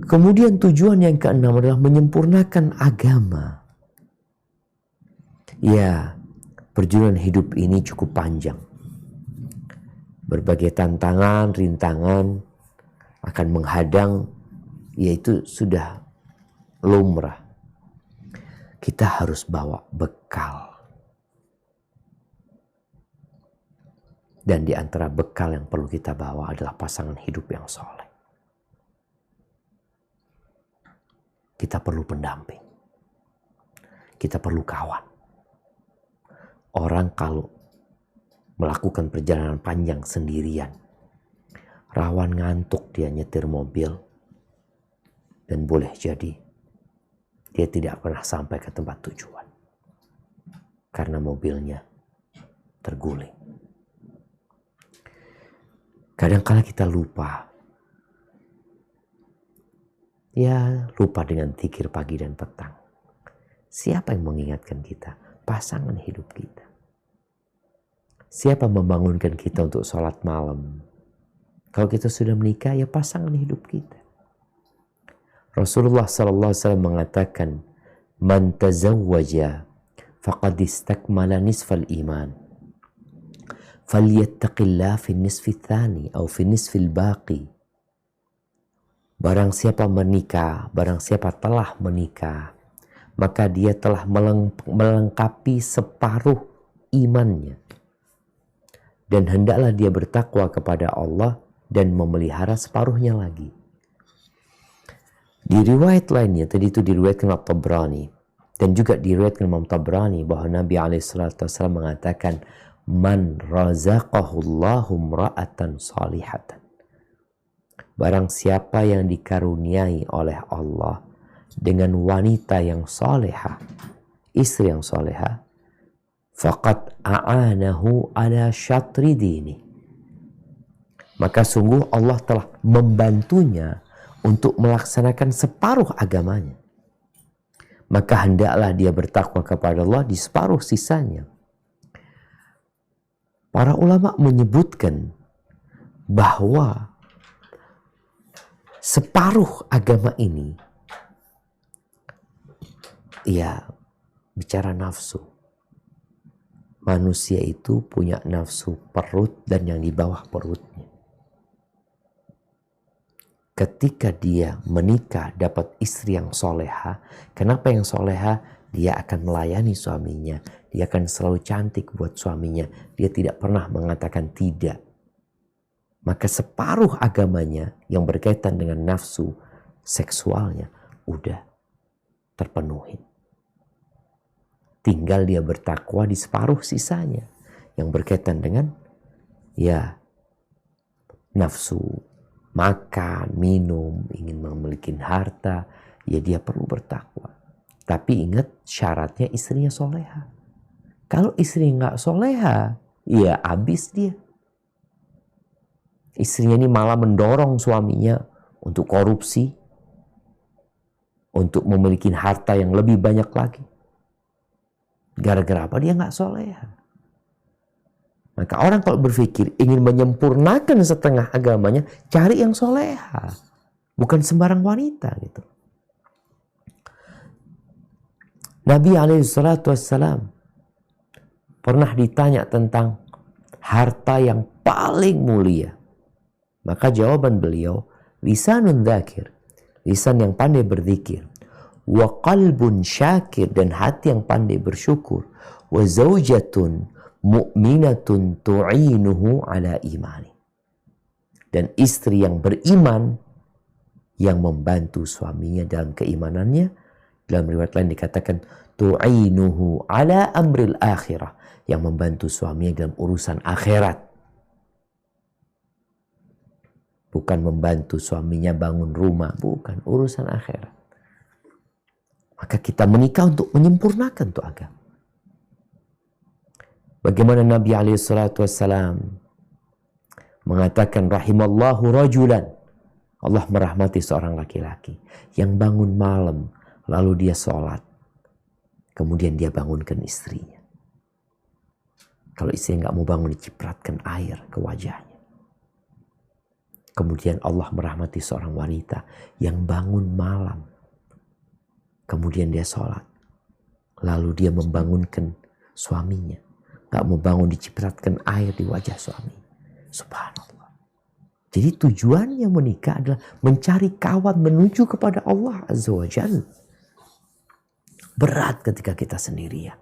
Kemudian tujuan yang keenam adalah menyempurnakan agama. Ya, perjalanan hidup ini cukup panjang. Berbagai tantangan, rintangan akan menghadang, yaitu sudah lumrah. Kita harus bawa bekal. Dan di antara bekal yang perlu kita bawa adalah pasangan hidup yang soleh. Kita perlu pendamping. Kita perlu kawan. Orang kalau melakukan perjalanan panjang sendirian, rawan ngantuk dia nyetir mobil, dan boleh jadi dia tidak pernah sampai ke tempat tujuan karena mobilnya terguling. Kadang-kala kita lupa. Ya, lupa dengan zikir pagi dan petang. Siapa yang mengingatkan kita? Pasangan hidup kita. Siapa membangunkan kita untuk sholat malam? Kalau kita sudah menikah, ya pasangan hidup kita. Rasulullah SAW mengatakan, "Man tazawwaja faqad istakmala nisfal iman. Falyattaqillah fi nisfi tsani atau fi nisfil baqi." Barang siapa menikah, barang siapa telah menikah, maka dia telah melengkapi separuh imannya. Dan hendaklah dia bertakwa kepada Allah dan memelihara separuhnya lagi. Di riwayat lainnya, tadi itu diriwayatkan At-Tabrani, dan juga diriwayatkan Imam Tabrani bahwa Nabi SAW mengatakan, "Man razaqahullahu imra'atan salihatan." Barang siapa yang dikaruniai oleh Allah dengan wanita yang solehah, istri yang solehah, faqad a'anahu ala syatri dini. Maka sungguh Allah telah membantunya untuk melaksanakan separuh agamanya. Maka hendaklah dia bertakwa kepada Allah di separuh sisanya. Para ulama menyebutkan bahwa separuh agama ini, ya, bicara nafsu. Manusia itu punya nafsu perut dan yang di bawah perutnya. Ketika dia menikah dapat istri yang soleha, kenapa yang soleha? Dia akan melayani suaminya. Dia akan selalu cantik buat suaminya. Dia tidak pernah mengatakan tidak. Maka separuh agamanya yang berkaitan dengan nafsu seksualnya udah terpenuhi. Tinggal dia bertakwa di separuh sisanya yang berkaitan dengan ya nafsu, makan, minum, ingin memiliki harta, ya dia perlu bertakwa. Tapi ingat syaratnya istrinya soleha. Kalau istrinya nggak soleha, ya habis dia. Istrinya ini malah mendorong suaminya untuk korupsi, untuk memiliki harta yang lebih banyak lagi. Gara-gara apa? Dia nggak soleha. Maka orang kalau berpikir ingin menyempurnakan setengah agamanya, cari yang soleha. Bukan sembarang wanita gitu. Nabi SAW pernah ditanya tentang harta yang paling mulia. Maka jawaban beliau, lisanun dzakir, lisan yang pandai berzikir, wa qalbun syakir, dan hati yang pandai bersyukur, wa zaujatun mu'minatun tu'inuhu ala imani, dan istri yang beriman yang membantu suaminya dalam keimanannya. Dalam riwayat lain dikatakan tu'inuhu ala amril akhirah, yang membantu suaminya dalam urusan akhirat. Bukan membantu suaminya bangun rumah, bukan, urusan akhirat. Maka kita menikah untuk menyempurnakan tuh agama. Bagaimana Nabi SAW mengatakan, rahimallahu rajulan, Allah merahmati seorang laki-laki yang bangun malam lalu dia sholat, kemudian dia bangunkan istrinya. Kalau istrinya nggak mau bangun, dicipratkan air ke wajahnya. Kemudian Allah merahmati seorang wanita yang bangun malam. Kemudian dia sholat. Lalu dia membangunkan suaminya. Gak membangun, dicipratkan air di wajah suami. Subhanallah. Jadi tujuannya menikah adalah mencari kawan menuju kepada Allah Azza wa Jalla. Berat ketika kita sendirian.